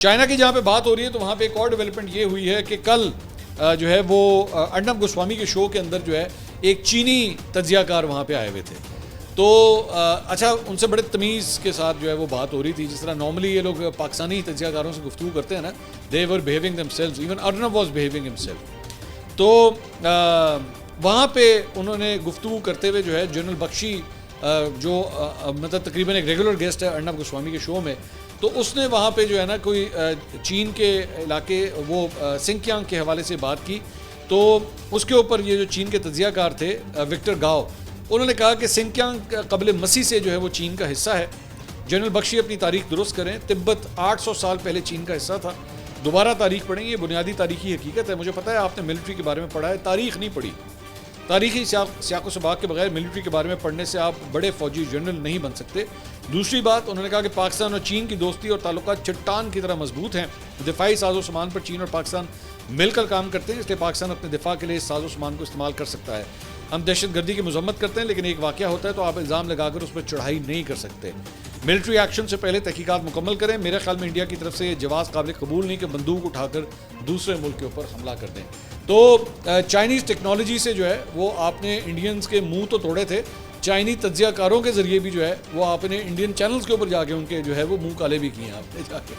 China की जहाँ पे बात हो रही है तो वहाँ पे एक और डेवलपमेंट ये हुई है कि कल जो है वो अर्नब गोस्वामी के शो के अंदर जो है एक चीनी तज्जियाकार वहाँ पे आए हुए थे। तो अच्छा उनसे बड़े तमीज़ के साथ जो है वो बात हो रही थी, जिस तरह नॉर्मली ये लोग पाकिस्तानी तज्जियाकारों से गुफ्तगू करते हैं ना, they were behaving themselves, even Arnab was behaving himself. तो वहाँ पे उन्होंने गुफ्तगू करते हुए जो है जनरल बख्शी जो मतलब तकरीबन एक रेगुलर गेस्ट है अर्नब गोस्वामी के शो में, तो उसने वहाँ पे जो है ना कोई चीन के इलाके वो सिंकियांग के हवाले से बात की। तो उसके ऊपर ये जो चीन के तज्जियाकार थे विक्टर गाओ, उन्होंने कहा कि सिंकियांग कबल मसीह से जो है वो चीन का हिस्सा है। जनरल बख्शी अपनी तारीख दुरुस्त करें, तिब्बत 800 साल पहले चीन का हिस्सा था। दोबारा तारीख पढ़ें, ये बुनियादी तारीखी हकीकत है। मुझे पता है आपने मिलिट्री के बारे में पढ़ा है, तारीख नहीं पढ़ी। तारीखी सियाको सबाक के बगैर मिलिट्री के बारे में पढ़ने से आप बड़े फौजी जनरल नहीं बन सकते। दूसरी बात, उन्होंने कहा कि पाकिस्तान और चीन की दोस्ती और ताल्लुकात चट्टान की तरह मजबूत हैं। दिफाई साजो सामान पर चीन और पाकिस्तान मिलकर काम करते हैं, इसलिए पाकिस्तान अपने दिफा के लिए इस साजो सामान को इस्तेमाल कर सकता है। हम दहशत गर्दी की मजम्मत करते हैं, लेकिन एक वाक़या होता है तो आप इल्ज़ाम लगाकर उस पर चढ़ाई नहीं कर सकते। मिलिट्री एक्शन से पहले तहकीकात मुकम्मल करें। मेरे ख्याल में इंडिया की तरफ से ये जवाब काबिल कबूल नहीं कि बंदूक उठाकर दूसरे मुल्क के ऊपर हमला कर दें। तो चाइनीज़ टेक्नोलॉजी से जो है वो आपने इंडियंस के मुंह तो तोड़े थे, चाइनीज़ तज्जियाकारों के ज़रिए भी जो है वो आपने इंडियन चैनल्स के ऊपर जाके उनके जो है वो मुंह काले भी किए हैं आपने जाके।